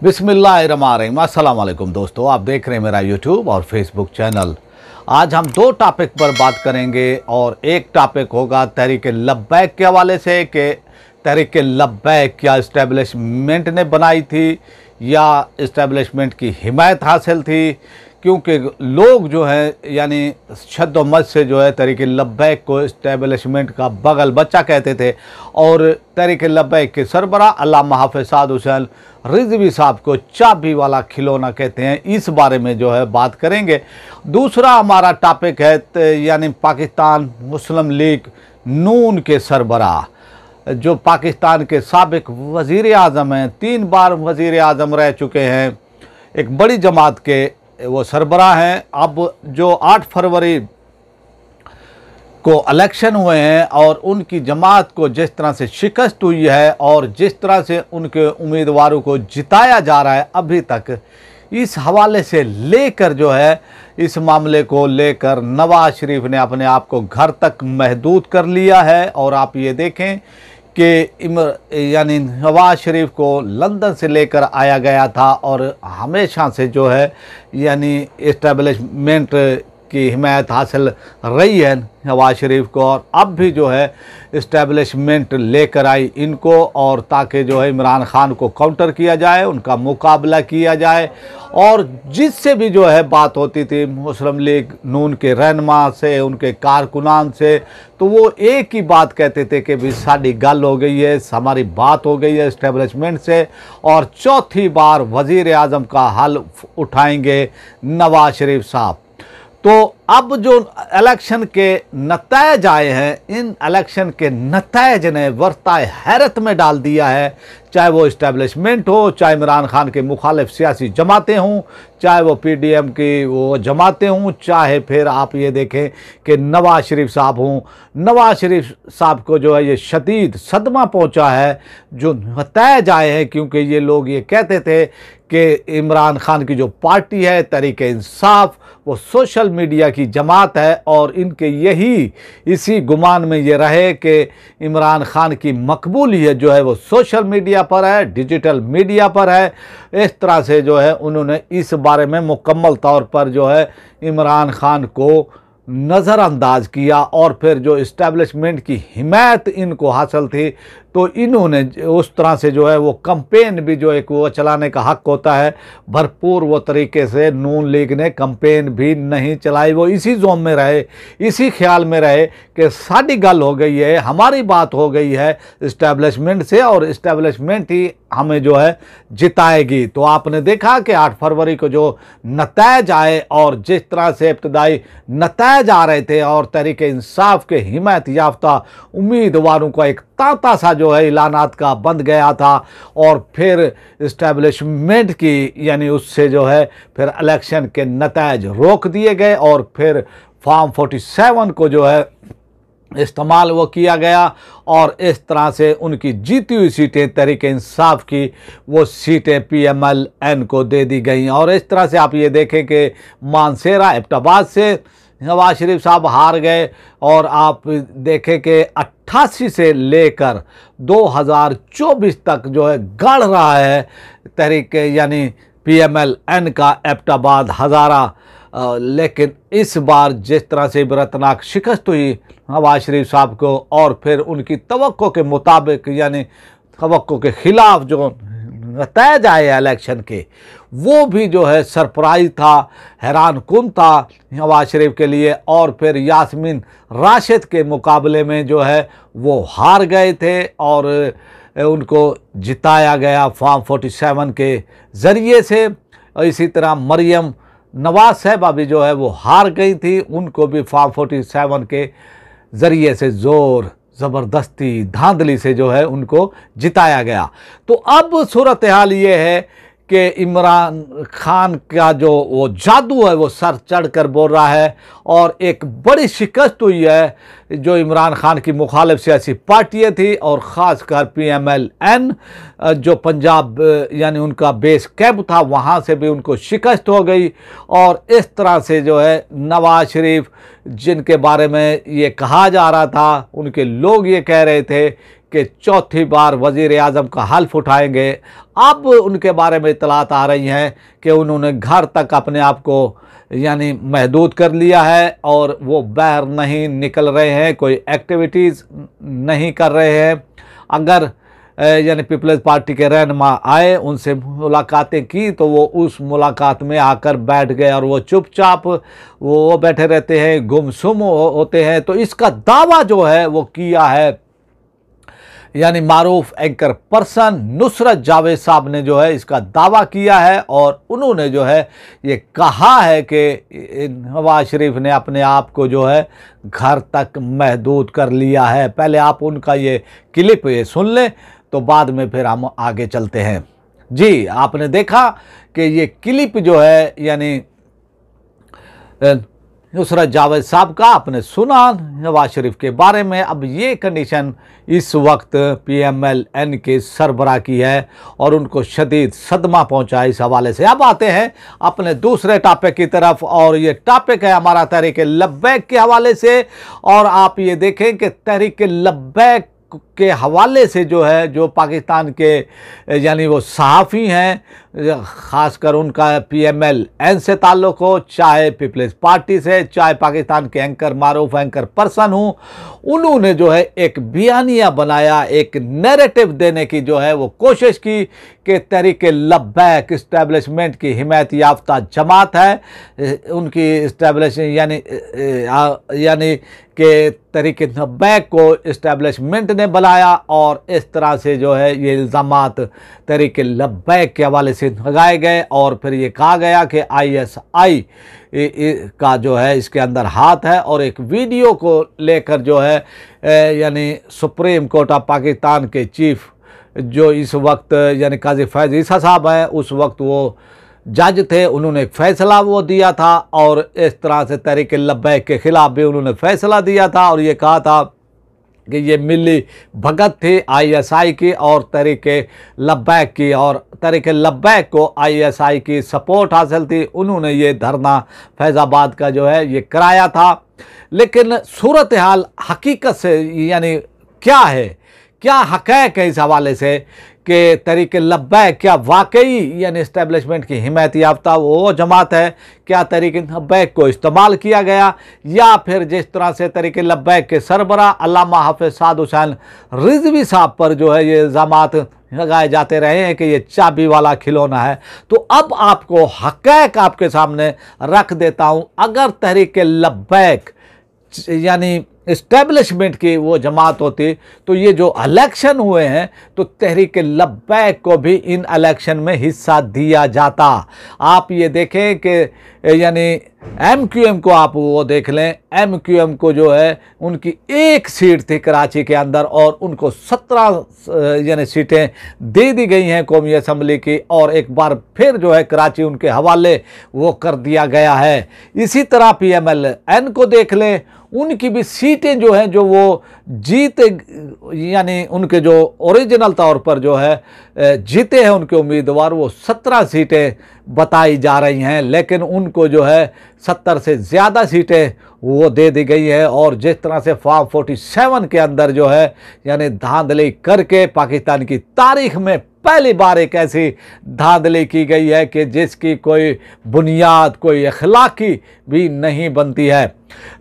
बिस्मिल्लाहिर्रहमानिर्रहीम। अस्सलाम वालेकुम दोस्तों, आप देख रहे हैं मेरा यूट्यूब और फेसबुक चैनल। आज हम दो टॉपिक पर बात करेंगे और एक टॉपिक होगा तहरीक लब्बैक के हवाले से कि तहरीक लब्बैक क्या इस्टेब्लिशमेंट ने बनाई थी या इस्टेब्लिशमेंट की हिमायत हासिल थी, क्योंकि लोग जो है यानी शद्दोमत से जो है तहरीक लब्बैक को इस्टेब्लिशमेंट का बगल बच्चा कहते थे और तहरीक लब्बैक के सरबरा अल्लामा हाफिज़ साद हुसैन रिजवी साहब को चाबी वाला खिलौना कहते हैं। इस बारे में जो है बात करेंगे। दूसरा हमारा टॉपिक है यानी पाकिस्तान मुस्लिम लीग नून के सरबराह जो पाकिस्तान के साबिक वज़ीर आज़म हैं, 3 बार वज़ीर आज़म रह चुके हैं, एक बड़ी जमात के वो सरबराह हैं। अब जो 8 फरवरी को इलेक्शन हुए हैं और उनकी जमात को जिस तरह से शिकस्त हुई है और जिस तरह से उनके उम्मीदवारों को जिताया जा रहा है अभी तक, इस हवाले से लेकर जो है इस मामले को लेकर नवाज शरीफ ने अपने आप को घर तक महदूद कर लिया है। और आप ये देखें कि यानी नवाज शरीफ को लंदन से लेकर आया गया था और हमेशा से जो है यानी इस्टेब्लिशमेंट की हिमायत हासिल रही है नवाज शरीफ को, और अब भी जो है इस्टेब्लिशमेंट लेकर आई इनको, और ताकि जो है इमरान खान को काउंटर किया जाए, उनका मुकाबला किया जाए। और जिससे भी जो है बात होती थी मुस्लिम लीग नून के रहनुमा से, उनके कारकुनान से, तो वो एक ही बात कहते थे कि भी साड़ी गल हो गई है, हमारी बात हो गई है इस्टेब्लिशमेंट से और चौथी बार वज़ीर आज़म का हल उठाएंगे नवाज शरीफ साहब। तो अब जो इलेक्शन के नतायज आए हैं, इन इलेक्शन के नतायज ने वर्ताए हैरत में डाल दिया है, चाहे वो इस्टेब्लिशमेंट हो, चाहे इमरान खान के मुखालिफ सियासी जमातें हों, चाहे वो PDM की वो जमातें हों, चाहे फिर आप ये देखें कि नवाज शरीफ साहब हों। नवाज शरीफ साहब को जो है ये शदीद सदमा पहुंचा है जो नतायज आए हैं, क्योंकि ये लोग ये कहते थे कि इमरान खान की जो पार्टी है तहरीक इंसाफ वो सोशल मीडिया की जमात है और इनके यही इसी गुमान में ये रहे कि इमरान खान की मकबूलियत जो है वो सोशल मीडिया पर है, डिजिटल मीडिया पर है। इस तरह से जो है उन्होंने इस बारे में मुकम्मल तौर पर जो है इमरान खान को नज़रअंदाज किया और फिर जो इस्टेब्लिशमेंट की हिमायत इनको हासिल थी तो इन्होंने उस तरह से जो है वो कंपेन भी जो एक वो चलाने का हक़ होता है, भरपूर वो तरीके से नून लीग ने कंपेन भी नहीं चलाई। वो इसी जोन में रहे, इसी ख्याल में रहे कि साड़ी गल हो गई है, हमारी बात हो गई है इस्टेब्लिशमेंट से और इस्टेब्लिशमेंट ही हमें जो है जिताएगी। तो आपने देखा कि 8 फरवरी को जो नतायज आए और जिस तरह से इब्तदाई नतायज आ रहे थे और तहरीक इंसाफ के हिमायत याफ्ता उम्मीदवारों का एक तांता सा जो है ऐलानात का बंद गया था और फिर इस्टेब्लिशमेंट की यानी उससे जो है फिर इलेक्शन के नतायज रोक दिए गए और फिर फॉर्म 47 को जो है इस्तेमाल वो किया गया और इस तरह से उनकी जीती हुई सीटें तहरीक इंसाफ की वो सीटें PMLN को दे दी गई। और इस तरह से आप ये देखें कि मानसेरा एबटाबाद से नवाज शरीफ साहब हार गए और आप देखें कि 88 से लेकर 2024 तक जो है गढ़ रहा है तहरीक यानी PMLN का एबटाबाद हज़ारा। लेकिन इस बार जिस तरह से इबरतनाक शिकस्त हुई नवाज शरीफ साहब को और फिर उनकी तवक्को के मुताबिक यानी तवक्को के ख़िलाफ़ जो नतायज आए इलेक्शन के, वो भी जो है सरप्राइज था, हैरान कुन था नवाज शरीफ के लिए। और फिर यास्मीन राशिद के मुकाबले में जो है वो हार गए थे और उनको जिताया गया फॉर्म 47 के ज़रिए से। इसी तरह मरियम नवाज साहबा भी जो है वो हार गई थी, उनको भी फॉर्म 47 के ज़रिए से ज़ोर ज़बरदस्ती धांधली से जो है उनको जिताया गया। तो अब सूरत हाल ये है कि इमरान खान का जो वो जादू है वो सर चढ़ कर बोल रहा है और एक बड़ी शिकस्त हुई है जो इमरान खान की मुखालिफ सियासी पार्टियाँ थी और ख़ासकर PMLN जो पंजाब यानी उनका बेस कैंप था वहाँ से भी उनको शिकस्त हो गई। और इस तरह से जो है नवाज शरीफ जिनके बारे में ये कहा जा रहा था, उनके लोग ये कह रहे थे कि चौथी बार वज़ीर आज़म का हल्फ उठाएंगे। अब उनके बारे में इतलात आ रही हैं कि उन्होंने घर तक अपने आप को यानी महदूद कर लिया है और वो बाहर नहीं निकल रहे हैं, कोई एक्टिविटीज़ नहीं कर रहे हैं। अगर यानी पीपल्स पार्टी के रहनुमा आए, उनसे मुलाकातें की, तो वो उस मुलाकात में आकर बैठ गए और वो चुपचाप वो बैठे रहते हैं, गुमसुम होते हैं। तो इसका दावा जो है वो किया है यानी मारूफ एंकर पर्सन नुसरत जावेद साहब ने जो है इसका दावा किया है और उन्होंने जो है ये कहा है कि नवाज शरीफ ने अपने आप को जो है घर तक महदूद कर लिया है। पहले आप उनका ये क्लिप ये सुन लें, तो बाद में फिर हम आगे चलते हैं। जी, आपने देखा कि ये क्लिप जो है यानी नुसरत जावेद साहब का, आपने सुना नवाज शरीफ के बारे में। अब ये कंडीशन इस वक्त PMLN के सरबराह की है और उनको शदीद सदमा पहुंचा इस हवाले से। अब आते हैं अपने दूसरे टॉपिक की तरफ और ये टॉपिक है हमारा तहरीक लब्बैक के हवाले से। और आप ये देखें कि तहरीक लब्बैक के हवाले से जो है, जो पाकिस्तान के यानी वो सहाफ़ी हैं, ख़ासकर उनका PMLN से ताल्लुक़ हो, चाहे पीपल्स पार्टी से, चाहे पाकिस्तान के एंकर मारूफ एंकर पर्सन हो, उन्होंने जो है एक बयानिया बनाया, एक नैरेटिव देने की जो है वो कोशिश की कि तहरीक लब्बैक इस्टेब्लिशमेंट की हिमायत याफ्ता जमात है। उनकी इस्टेब्लिश यानी कि तहरीक लब्बैक को इस्टेब्लिशमेंट ने बनाया और इस तरह से जो है ये इल्ज़ामात तहरीक लब्बैक के हवाले से लगाए गए। और फिर ये कहा गया कि ISI का जो है इसके अंदर हाथ है और एक वीडियो को लेकर जो है यानी सुप्रीम कोर्ट ऑफ पाकिस्तान के चीफ जो इस वक्त यानी काजी फैज़ ईसा साहब हैं, उस वक्त वो जज थे, उन्होंने एक फ़ैसला वो दिया था और इस तरह से तहरीक लब्बैक के ख़िलाफ़ भी उन्होंने फ़ैसला दिया था और ये कहा था कि ये मिली भगत थी ISI की और तहरीक लब्बैक की, और तहरीक लब्बैक को ISI की सपोर्ट हासिल थी। उन्होंने ये धरना फैज़ाबाद का जो है ये कराया था। लेकिन सूरत हाल हकीकत से यानी क्या है, क्या हक़ैक़ है इस हवाले से कि तहरीक लब्बैक क्या वाकई यानी इस्टेब्लिशमेंट की हिमायत याफ्ता वो जमात है? क्या तहरीक लब्बैक को इस्तेमाल किया गया, या फिर जिस तरह से तहरीक लब्बैक के सरबराह अल्लामा हाफिज़ साद हुसैन रिजवी साहब पर जो है ये इल्ज़ामात लगाए जाते रहे हैं कि ये चाबी वाला खिलौना है? तो अब आपको हक़ैक़ आपके सामने रख देता हूँ। अगर तहरीक लब्बैक यानी इस्टेब्लिशमेंट की वो जमात होती तो ये जो इलेक्शन हुए हैं तो तहरीक लब्बैक को भी इन इलेक्शन में हिस्सा दिया जाता। आप ये देखें कि यानी MQM को आप वो देख लें, MQM को जो है उनकी एक सीट थी कराची के अंदर और उनको 17 यानी सीटें दे दी गई हैं कौमी असम्बली की, और एक बार फिर जो है कराची उनके हवाले वो कर दिया गया है। इसी तरह PMLN को देख लें, उनकी भी सीटें जो हैं जो वो जीते यानी उनके जो ओरिजिनल तौर पर जो है जीते हैं उनके उम्मीदवार, वो 17 सीटें बताई जा रही हैं, लेकिन उनको जो है 70 से ज़्यादा सीटें वो दे दी गई है। और जिस तरह से फॉर्म 47 के अंदर जो है यानी धांधली करके पाकिस्तान की तारीख में पहली बार एक ऐसी धांधली की गई है कि जिसकी कोई बुनियाद, कोई अखलाकी भी नहीं बनती है।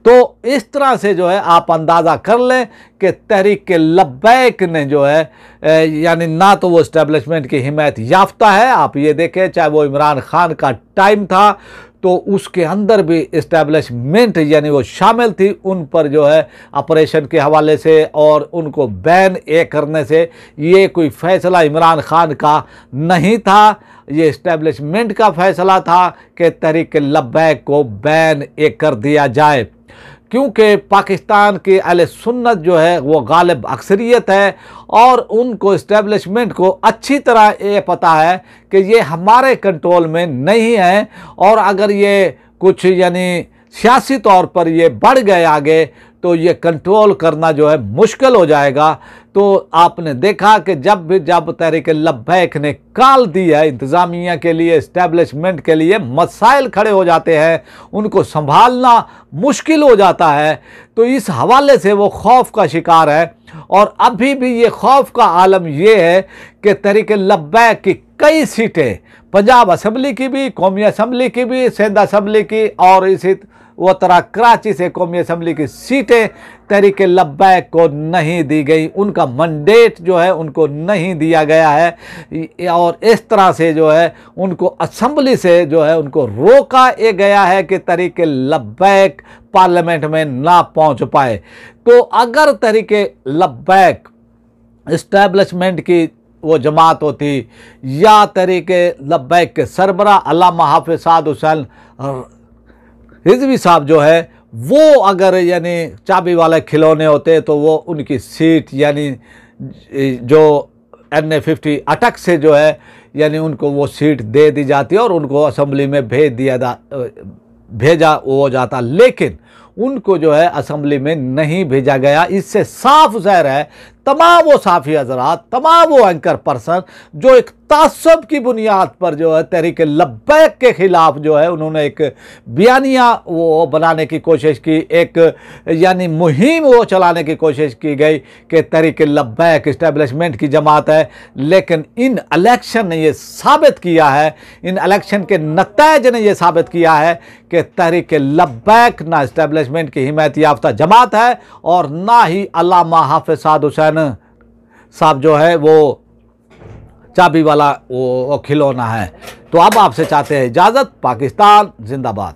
तो इस तरह से जो है आप अंदाज़ा कर लें कि तहरीक लब्बैक ने जो है यानी ना तो वो इस्टेब्लिशमेंट की हिमायत याफ्ता है। आप ये देखें, चाहे वो इमरान खान का टाइम था तो उसके अंदर भी इस्टेब्लिशमेंट यानी वो शामिल थी, उन पर जो है ऑपरेशन के हवाले से और उनको बैन करने से ये कोई फ़ैसला इमरान खान का नहीं था, ये इस्टेब्लिशमेंट का फ़ैसला था कि तहरीक लब्बैक को बैन कर दिया जाए, क्योंकि पाकिस्तान की अहले सुन्नत जो है वो गालिब अक्सरियत है और उनको इस्टेब्लिशमेंट को अच्छी तरह ये पता है कि ये हमारे कंट्रोल में नहीं है, और अगर ये कुछ यानी सियासी तौर पर ये बढ़ गए आगे तो ये कंट्रोल करना जो है मुश्किल हो जाएगा। तो आपने देखा कि जब तहरीक लब्बैक ने कॉल दी है इंतज़ामिया के लिए, इस्टेब्लिशमेंट के लिए, मसाइल खड़े हो जाते हैं, उनको संभालना मुश्किल हो जाता है। तो इस हवाले से वो खौफ का शिकार है। और अभी भी ये खौफ का आलम ये है कि तहरीक लब्बैक की कई सीटें, पंजाब असम्बली की भी, कौमी असम्बली की भी, सिंध असम्बली की, और इसी वो तरह कराची से कौमी असम्बली की सीटें तहरीक लब्बैक को नहीं दी गई, उनका मंडेट जो है उनको नहीं दिया गया है। और इस तरह से जो है उनको असम्बली से जो है उनको रोका गया है कि तहरीक लब्बैक पार्लियामेंट में ना पहुंच पाए। तो अगर तहरीक लब्बैक इस्टेब्लिशमेंट की वो जमात होती, या तहरीक लब्बैक के सरबराह अल्लामा हाफिज साद हुसैन रिजवी साहब जो है वो अगर यानी चाबी वाले खिलौने होते, तो वो उनकी सीट यानी जो NA50 अटक से जो है यानी उनको वो सीट दे दी जाती और उनको असम्बली में भेजा हो जाता। लेकिन उनको जो है असम्बली में नहीं भेजा गया। इससे साफ ज़ाहिर है तमाम वो साफ़ी हज़रात, तमाम वो एंकर पर्सन जो एक तासब की बुनियाद पर जो है तहरीक लब्बैक के ख़िलाफ़ जो है उन्होंने एक बयानिया वो बनाने की कोशिश की, एक यानी मुहिम वो चलाने की कोशिश की गई कि तहरीक लब्बैक इस्टेब्लिशमेंट की जमात है। लेकिन इन इलेक्शन ने ये साबित किया है, इन इलेक्शन के नतीजे ने ये साबित किया है कि तहरीक लब्बैक ना इस्टेब्लिशमेंट की हिमायत याफ्ता जमात है और ना ही अल्लामा हाफिज साद हुसैन साहब जो है वो चाबी वाला वो खिलौना है। तो अब आपसे चाहते हैं इजाज़त। पाकिस्तान जिंदाबाद।